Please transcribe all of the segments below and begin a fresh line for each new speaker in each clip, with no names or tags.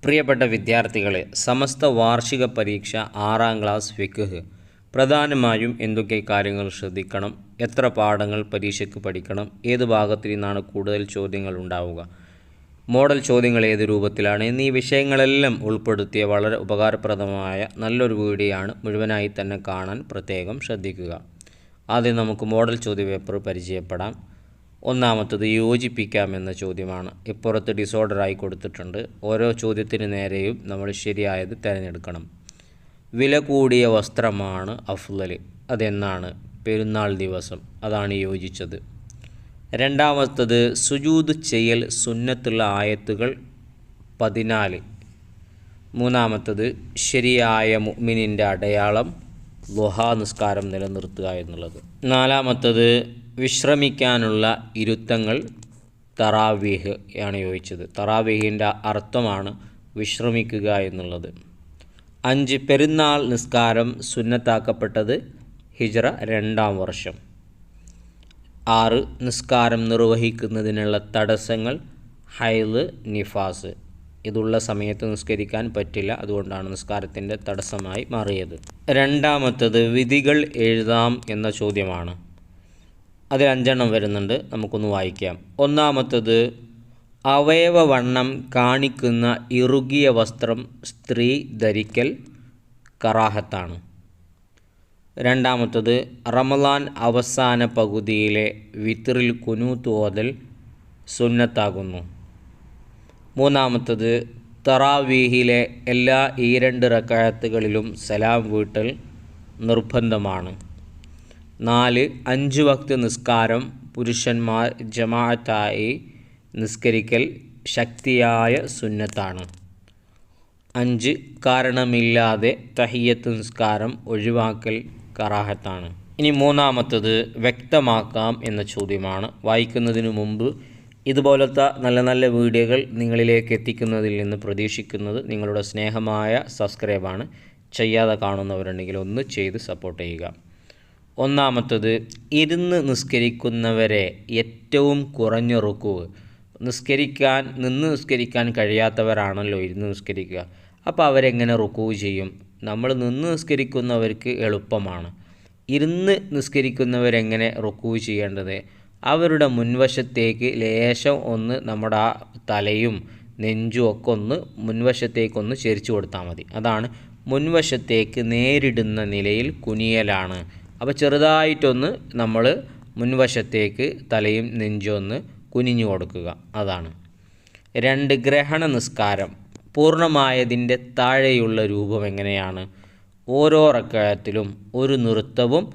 പ്രിയപ്പെട്ട വിദ്യാർത്ഥികളെ, സമസ്ത വാർഷിക പരീക്ഷ 6ാം ക്ലാസ് ഫിഖ്ഹ് പ്രധാനമായും എന്തൊക്കെ കാര്യങ്ങൾ ശ്രദ്ധിക്കണം, എത്ര പാഠങ്ങൾ പരീക്ഷയ്ക്ക് പഠിക്കണം, ഏത് ഭാഗത്തിൽ നിന്നാണ് കൂടുതൽ ചോദ്യങ്ങൾ ഉണ്ടാവുക, മോഡൽ ചോദ്യങ്ങൾ ഏത് രൂപത്തിലാണ് എന്നീ വിഷയങ്ങളെല്ലാം ഉൾപ്പെടുത്തിയ വളരെ ഉപകാരപ്രദമായ നല്ലൊരു വീഡിയോ ആണ്. മുഴുവനായി തന്നെ കാണാൻ പ്രത്യേകം ശ്രദ്ധിക്കുക. ആദ്യം നമുക്ക് മോഡൽ ചോദ്യപേപ്പർ പരിചയപ്പെടാം. ഒന്നാമത്തത് യോജിപ്പിക്കാം എന്ന ചോദ്യമാണ്. ഇപ്പുറത്ത് ഡിസോർഡറായി കൊടുത്തിട്ടുണ്ട്. ഓരോ ചോദ്യത്തിന് നേരെയും നമ്മൾ ശരിയായത് തിരഞ്ഞെടുക്കണം. വില കൂടിയ വസ്ത്രമാണ് അഫ്ളൽ. അതെന്നാണ്? പെരുന്നാൾ ദിവസം. അതാണ് യോജിച്ചത്. രണ്ടാമത്തത് സുജൂദ് ചെയ്യൽ സുന്നത്തുള്ള ആയത്തുകൾ 14. മൂന്നാമത്തത് ശരിയായ മുഅ്മിനിൻ്റെ അടയാളം ളുഹാ നിസ്കാരം നിലനിർത്തുക എന്നുള്ളത്. നാലാമത്തത് വിശ്രമിക്കാനുള്ള ഇരുത്തങ്ങൾ തറാവീഹ് ആണ് യോജിച്ചത്. തറാവീഹിൻ്റെ അർത്ഥമാണ് വിശ്രമിക്കുക എന്നുള്ളത്. 5 പെരുന്നാൾ നിസ്കാരം സുന്നത്താക്കപ്പെട്ടത് ഹിജ്റ 2ാം വർഷം. 6 നിസ്കാരം നിർവഹിക്കുന്നതിനുള്ള തടസ്സങ്ങൾ ഹൈദ്, നിഫാസ്. ഇതുള്ള സമയത്ത് നിസ്കരിക്കാൻ പറ്റില്ല, അതുകൊണ്ടാണ് നിസ്കാരത്തിൻ്റെ തടസ്സമായി മാറിയത്. രണ്ടാമത്തത് വിധികൾ എഴുതാം എന്ന ചോദ്യമാണ്. അതിൽ 5 എണ്ണം വരുന്നുണ്ട്, നമുക്കൊന്ന് വായിക്കാം. ഒന്നാമത്തത് അവയവവണ്ണം കാണിക്കുന്ന ഇറുകിയ വസ്ത്രം സ്ത്രീ ധരിക്കൽ കറാഹത്താണ്. രണ്ടാമത്തത് റമളാൻ അവസാന പകുതിയിലെ വിത്റിൽ കുനൂത്ത് ഓതൽ സുന്നത്താകുന്നു. മൂന്നാമത്തത് തറാവീഹിലെ എല്ലാ 2 റക്അത്തുകളിലും സലാം വീട്ടൽ നിർബന്ധമാണ്. 4 5 വക്ത് നിസ്കാരം പുരുഷന്മാർ ജമാഅത്തായി നിസ്കരിക്കൽ ശക്തിയായ സുന്നത്താണ്. 5 കാരണമില്ലാതെ തഹിയ്യത്ത് നിസ്കാരം ഒഴിവാക്കൽ കറാഹത്താണ്. ഇനി മൂന്നാമത്തത് വ്യക്തമാക്കാം എന്ന ചോദ്യമാണ്. വായിക്കുന്നതിനു മുമ്പ് ഇതുപോലത്തെ നല്ല നല്ല വീഡിയോകൾ നിങ്ങളിലേക്ക് എത്തിക്കുന്നതിൽ നിന്ന് പ്രതീക്ഷിക്കുന്നത് നിങ്ങളുടെ സ്നേഹമായ സബ്സ്ക്രൈബാണ്. ചെയ്യാതെ കാണുന്നവരുണ്ടെങ്കിൽ ഒന്ന് ചെയ്ത് സപ്പോർട്ട് ചെയ്യുക. ഒന്നാമത്തത് ഇരുന്ന് നിസ്കരിക്കുന്നവരെ ഏറ്റവും കുറഞ്ഞ റുക്കൂവ്. നിന്ന് നിസ്കരിക്കാൻ കഴിയാത്തവരാണല്ലോ ഇരുന്ന് നിസ്കരിക്കുക. അപ്പോൾ അവരെങ്ങനെ റുക്കൂവ് ചെയ്യും? നമ്മൾ നിന്ന് നിസ്കരിക്കുന്നവർക്ക് എളുപ്പമാണ്. ഇരുന്ന് നിസ്കരിക്കുന്നവരെങ്ങനെ റുക്കൂവ് ചെയ്യേണ്ടത്? അവരുടെ മുൻവശത്തേക്ക് ലേശം ഒന്ന് നമ്മുടെ ആ തലയും നെഞ്ചും ഒക്കെ ഒന്ന് മുൻവശത്തേക്കൊന്ന് ചെരിച്ചു കൊടുത്താൽ മതി. അതാണ് മുൻവശത്തേക്ക് നേരിടുന്ന നിലയിൽ കുനിയലാണ്. അപ്പോൾ ചെറുതായിട്ടൊന്ന് നമ്മൾ മുൻവശത്തേക്ക് തലയും നെഞ്ചും ഒന്ന് കുനിഞ്ഞു കൊടുക്കുക. അതാണ്. 2 ഗ്രഹണ നിസ്കാരം പൂർണ്ണമായതിൻ്റെ താഴെയുള്ള രൂപം എങ്ങനെയാണ്? ഓരോ റക്അത്തിലും ഒരു നൃത്തവും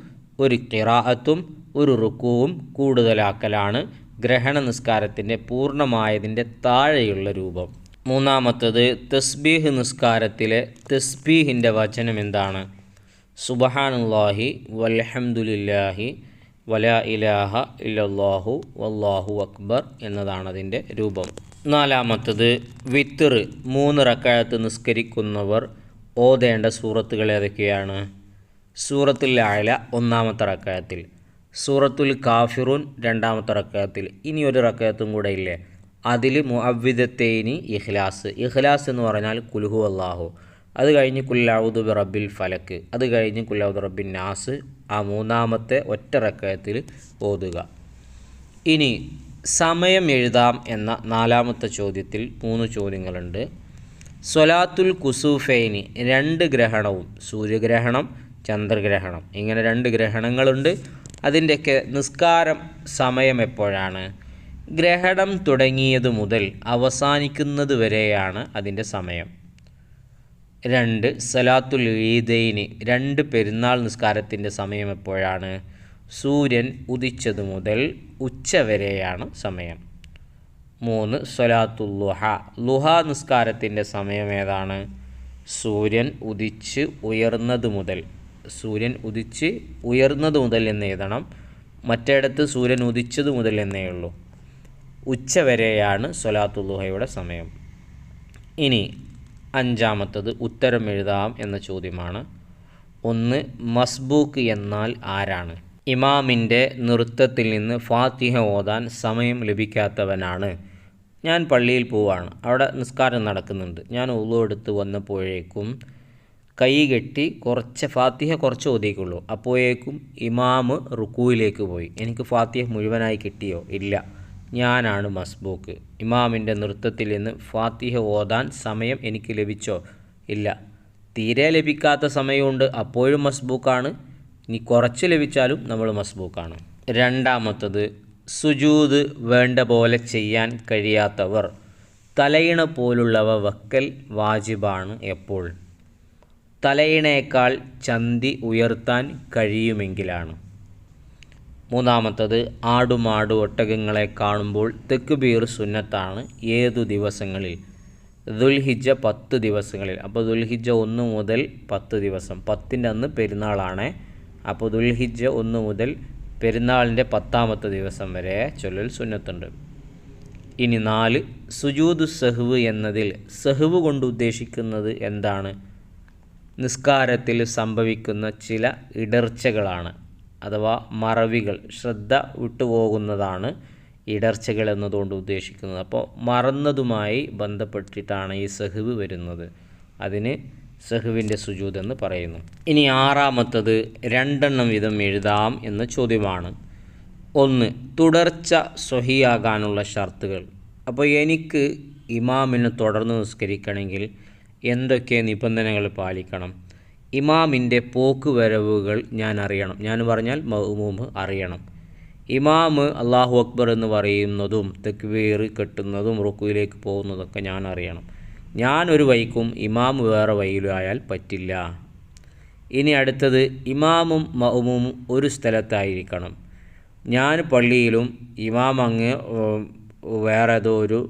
ഒരു ഖിറാഅത്തും ഒരു റുക്കൂവും കൂടുതലാക്കലാണ് ഗ്രഹണ നിസ്കാരത്തിൻ്റെ പൂർണ്ണമായതിൻ്റെ താഴെയുള്ള രൂപം. മൂന്നാമത്തത് തസ്ബീഹ് നിസ്കാരത്തിലെ തസ്ബീഹിൻ്റെ വചനം എന്താണ്? സുബ്ഹാനല്ലാഹി വൽഹംദുലില്ലാഹി വലാ ഇലാഹ ഇല്ലല്ലാഹു വല്ലാഹു അക്ബർ എന്നതാണ് അതിൻ്റെ രൂപം. നാലാമത്തത് വിത്ർ 3 റക്അത്ത് നിസ്കരിക്കുന്നവർ ഓതേണ്ട സൂറത്തുകൾ ഏതൊക്കെയാണ്? സൂറത്തുൽ അഅല 1ാമത്തെ റക്അത്തിൽ, സൂറത്തുൽ കാഫിറൂൻ 2ാമത്തെ റക്അത്തിൽ, ഇനി ഒരു റക്അത്തും കൂടെ ഇല്ലേ, അതിൽ മുഅവ്വിദത്തൈനി ഇഖ്ലാസ് എന്ന് പറഞ്ഞാൽ ഖുൽ ഹുവല്ലാഹു, അത് കഴിഞ്ഞ് ഖുൽ അഊദു ബിറബ്ബിൽ ഫലക്ക്, അത് കഴിഞ്ഞ് ഖുൽ അഊദു ബിറബ്ബിൻ നാസ്, ആ 3ാമത്തെ ഒറ്റ റക്അത്തിൽ ഓതുക. ഇനി സമയം എഴുതാം എന്ന 4ാമത്തെ ചോദ്യത്തിൽ 3 ചോദ്യങ്ങളുണ്ട്. സ്വലാത്തുൽ കുസൂഫൈനി 2 ഗ്രഹണവും, സൂര്യഗ്രഹണം ചന്ദ്രഗ്രഹണം, ഇങ്ങനെ 2 ഗ്രഹണങ്ങളുണ്ട്. അതിൻ്റെയൊക്കെ നിസ്കാരം സമയം എപ്പോഴാണ്? ഗ്രഹണം തുടങ്ങിയത് മുതൽ അവസാനിക്കുന്നത് വരെയാണ് അതിൻ്റെ സമയം. 2 സലാത്തുൽ ഈദൈനി 2 പെരുന്നാൾ നിസ്കാരത്തിൻ്റെ സമയം എപ്പോഴാണ്? സൂര്യൻ ഉദിച്ചത് മുതൽ ഉച്ചവരെയാണ് സമയം. 3 സ്വലാത്തുൽ ളുഹാ നിസ്കാരത്തിൻ്റെ സമയം ഏതാണ്? സൂര്യൻ ഉദിച്ച് ഉയർന്നത് മുതൽ എന്ന് എഴുതണം. മറ്റേടത്ത് സൂര്യൻ ഉദിച്ചത് മുതൽ എന്നേ ഉള്ളൂ. ഉച്ചവരെയാണ് സ്വലാത്തുൽ ളുഹയുടെ സമയം. ഇനി 5ാമത്തത് ഉത്തരം എഴുതാം എന്ന ചോദ്യമാണ്. 1 മസ്ബൂക്ക് എന്നാൽ ആരാണ്? ഇമാമിൻ്റെ നൃത്തത്തിൽ നിന്ന് ഫാത്തിഹ ഓതാൻ സമയം ലഭിക്കാത്തവനാണ് ഞാൻ പള്ളിയിൽ പോവാണ്, അവിടെ നിസ്കാരം നടക്കുന്നുണ്ട്. ഞാൻ ഉളു എടുത്ത് വന്നപ്പോഴേക്കും കൈ കെട്ടി ഫാത്തിഹ കുറച്ച് ഓതിയേക്കുള്ളൂ. അപ്പോഴേക്കും ഇമാമ് റുക്കൂയിലേക്ക് പോയി. എനിക്ക് ഫാത്തിഹ മുഴുവനായി കിട്ടിയോ? ഇല്ല. ഞാനാണ് മസ്ബൂക്ക്. ഇമാമിൻ്റെ നൃത്തത്തിൽ നിന്ന് ഫാത്തിഹ ഓതാൻ സമയം എനിക്ക് ലഭിച്ചോ? ഇല്ല. തീരെ ലഭിക്കാത്ത സമയമുണ്ട്, അപ്പോഴും മസ്ബൂക്കാണ്. ഇനി കുറച്ച് ലഭിച്ചാലും നമ്മൾ മസ്ബൂക്കാണ്. രണ്ടാമത്തത്, സുജൂദ് വേണ്ട പോലെ ചെയ്യാൻ കഴിയാത്തവർ തലയിണ പോലുള്ളവ വെക്കൽ വാജിബാണ്. എപ്പോൾ? തലയിണയേക്കാൾ ചന്തി ഉയർത്താൻ കഴിയുമെങ്കിലാണ്. മൂന്നാമത്തത്, ആടുമാട് ഒട്ടകങ്ങളെ കാണുമ്പോൾ തെക്ബീർ സുന്നത്താണ്. ഏതു ദിവസങ്ങളിൽ? ദുൽഹിജ്ജ 10 ദിവസങ്ങളിൽ. അപ്പോൾ ദുൽഹിജ്ജ 1 മുതൽ 10 ദിവസം, 10ൻ്റെ അന്ന് പെരുന്നാളാണ്. അപ്പോൾ ദുൽഹിജ്ജ 1 മുതൽ പെരുന്നാളിൻ്റെ 10ാമത്തെ ദിവസം വരെ ചൊല്ലൽ സുന്നത്തുണ്ട്. ഇനി 4, സുജൂദു സഹ്വ് എന്നതിൽ സഹ്വ് കൊണ്ട് ഉദ്ദേശിക്കുന്നത് എന്താണ്? നിസ്കാരത്തിൽ സംഭവിക്കുന്ന ചില ഇടർച്ചകളാണ്, അഥവാ മറവികൾ, ശ്രദ്ധ വിട്ടുപോകുന്നതാണ് ഇടർച്ചകൾ എന്നതുകൊണ്ട് ഉദ്ദേശിക്കുന്നത്. അപ്പോൾ മറന്നതുമായി ബന്ധപ്പെട്ടിട്ടാണ് ഈ സഹ്വ് വരുന്നത്. അതിന് സഹ്വിൻ്റെ സുജൂദ് എന്ന് പറയുന്നു. ഇനി 6ാമത്തത്, 2 വീതം എഴുതാം എന്ന ചോദ്യമാണ്. 1, തുടർച്ച സ്വഹിയാകാനുള്ള ഷർത്തുകൾ. അപ്പോൾ എനിക്ക് ഇമാമിന് തുടർന്ന് നിസ്കരിക്കണമെങ്കിൽ എന്തൊക്കെ നിബന്ധനകൾ പാലിക്കണം? ഇമാമിൻ്റെ പോക്ക് വരവുകൾ ഞാൻ അറിയണം. ഞാൻ പറഞ്ഞാൽ മഅ്മൂമ് അറിയണം. ഇമാമ് അല്ലാഹു അക്ബർ എന്ന് പറയുന്നതും തക്ബീർ കെട്ടുന്നതും റുക്കുയിലേക്ക് പോകുന്നതൊക്കെ ഞാൻ അറിയണം. ഞാനൊരു വഴിക്കും ഇമാം വേറെ വഴിയിലായാൽ പറ്റില്ല. ഇനി അടുത്തത്, ഇമാമും മഅ്മൂമും ഒരു സ്ഥലത്തായിരിക്കണം. ഞാൻ പള്ളിയിലും ഇമാം അങ്ങ് വേറെ ഏതോ ഒരു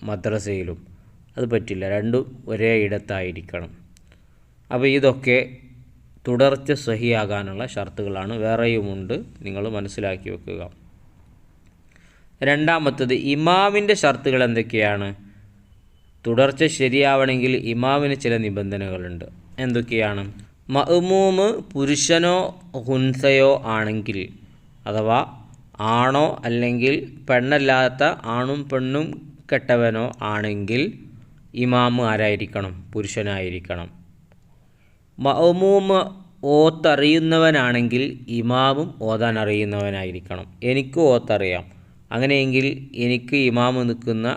മദ്രസയിലും, അത് പറ്റില്ല. രണ്ടും ഒരേ ഇടത്തായിരിക്കണം. അപ്പോൾ ഇതൊക്കെ തുടർച്ച സഹിയാകാനുള്ള ഷർത്തുകളാണ്. വേറെയുമുണ്ട്, നിങ്ങൾ മനസ്സിലാക്കി വെക്കുക. രണ്ടാമത്തത്, ഇമാമിൻ്റെ ഷർത്തുകൾ എന്തൊക്കെയാണ്? തുടർച്ച ശരിയാവണമെങ്കിൽ ഇമാമിന് ചില നിബന്ധനകളുണ്ട്. എന്തൊക്കെയാണ്? മഅ്മൂമ് പുരുഷനോ ഹുൻസയോ ആണെങ്കിൽ, അഥവാ ആണോ അല്ലെങ്കിൽ പെണ്ണല്ലാത്ത ആണും പെണ്ണും കെട്ടവനോ ആണെങ്കിൽ ഇമാമ് ആരായിരിക്കണം? പുരുഷനായിരിക്കണം. മഅ്മൂമ് ഓത്തറിയുന്നവനാണെങ്കിൽ ഇമാമും ഓതാൻ അറിയുന്നവനായിരിക്കണം. എനിക്ക് ഓത്തറിയാം, അങ്ങനെയെങ്കിൽ എനിക്ക് ഇമാമ് നിൽക്കുന്ന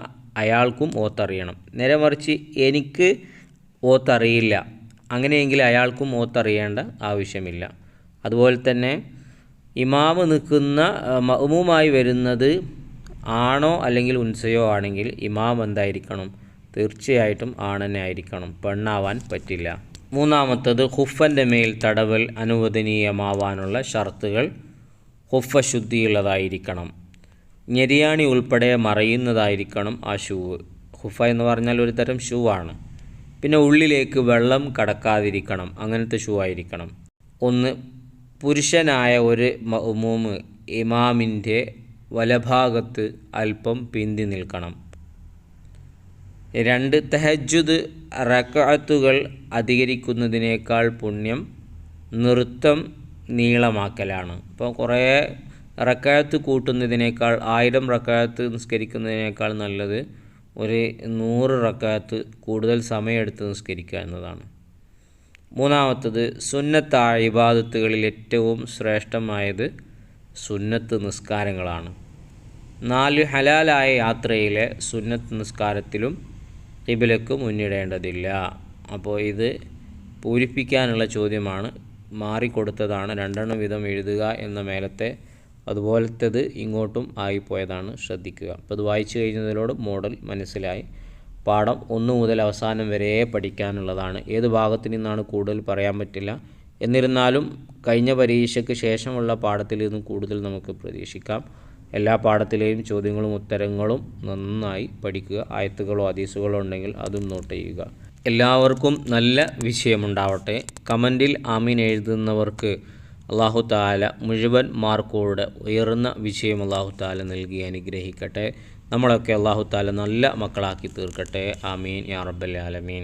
അയാൾക്കും ഓത്തറിയണം. നേരെ മറിച്ച് എനിക്ക് ഓത്തറിയില്ല, അങ്ങനെയെങ്കിൽ അയാൾക്കും ഓത്തറിയേണ്ട ആവശ്യമില്ല. അതുപോലെ തന്നെ ഇമാമ് നിൽക്കുന്ന മഅ്മൂമായി വരുന്നത് ആണോ അല്ലെങ്കിൽ ഉൻസയോ ആണെങ്കിൽ ഇമാം എന്തായിരിക്കണം? തീർച്ചയായിട്ടും ആണെന്നെ ആയിരിക്കണം, പെണ്ണാവാൻ പറ്റില്ല. മൂന്നാമത്തത്, ഖുഫൻ്റെ മേൽ തടവൽ അനുവദനീയമാവാനുള്ള ഷർത്തുകൾ. ഖുഫ ശുദ്ധിയുള്ളതായിരിക്കണം. ഞെരിയാണി ഉൾപ്പെടെ മറയുന്നതായിരിക്കണം ആ ഷൂവ്. ഖുഫ എന്ന് പറഞ്ഞാൽ ഒരു തരം ഷൂ ആണ്. പിന്നെ ഉള്ളിലേക്ക് വെള്ളം കടക്കാതിരിക്കണം, അങ്ങനത്തെ ഷൂ ആയിരിക്കണം. 1, പുരുഷനായ ഒരു മഅ്മൂമ് ഇമാമിൻ്റെ വലഭാഗത്ത് അല്പം പിന്തി നിൽക്കണം. 2, തഹജ്ജുദ് റക്അത്തുകൾ അധികരിക്കുന്നതിനേക്കാൾ പുണ്യം നൃത്തം നീളമാക്കലാണ്. ഇപ്പോൾ കുറേ റക്അത്ത് കൂട്ടുന്നതിനേക്കാൾ 1000 റക്അത്ത് നിസ്കരിക്കുന്നതിനേക്കാൾ നല്ലത് ഒരു 100 റക്അത്ത് കൂടുതൽ സമയമെടുത്ത് നിസ്കരിക്കുക എന്നതാണ്. മൂന്നാമത്തത്, സുന്നത്തായ ഇബാദത്തുകളിൽ ഏറ്റവും ശ്രേഷ്ഠമായത് സുന്നത്ത് നിസ്കാരങ്ങളാണ്. 4, ഹലാലായ യാത്രയിലെ സുന്നത്ത് നിസ്കാരത്തിലും ഖിബ്ലക്ക് മുന്നിടേണ്ടതില്ല. അപ്പോൾ ഇത് പൂരിപ്പിക്കാനുള്ള ചോദ്യമാണ്, മാറിക്കൊടുത്തതാണ്. 2 വീതം എഴുതുക എന്ന മേലത്തെ അതുപോലത്തേത് ഇങ്ങോട്ടും ആയിപ്പോയതാണ്, ശ്രദ്ധിക്കുക. അപ്പോൾ ഇത് വായിച്ചു കഴിഞ്ഞതിനോട് മോഡൽ മനസ്സിലായി. പാഠം 1 മുതൽ അവസാനം വരെ പഠിക്കാനുള്ളതാണ്. ഏത് ഭാഗത്തു നിന്നാണ് കൂടുതൽ പറയാൻ പറ്റില്ല. എന്നിരുന്നാലും കഴിഞ്ഞ പരീക്ഷയ്ക്ക് ശേഷമുള്ള പാഠത്തിൽ നിന്നും കൂടുതൽ നമുക്ക് പ്രതീക്ഷിക്കാം. എല്ലാ പാഠത്തിലെയും ചോദ്യങ്ങളും ഉത്തരങ്ങളും നന്നായി പഠിക്കുക. ആയത്തുകളോ ഹദീസുകളോ ഉണ്ടെങ്കിൽ അതും നോട്ട് ചെയ്യുക. എല്ലാവർക്കും നല്ല വിഷയമുണ്ടാവട്ടെ. കമൻറ്റിൽ ആമീൻ എഴുതുന്നവർക്ക് അല്ലാഹു തആല മുഴുവൻ മാർക്കോടെ ഉയർന്ന വിജയം അല്ലാഹു തആല നൽകി അനുഗ്രഹിക്കട്ടെ. നമ്മളൊക്കെ അല്ലാഹു തആല നല്ല മക്കളാക്കി തീർക്കട്ടെ. ആമീൻ യാ റബ്ബൽ ആലമീൻ.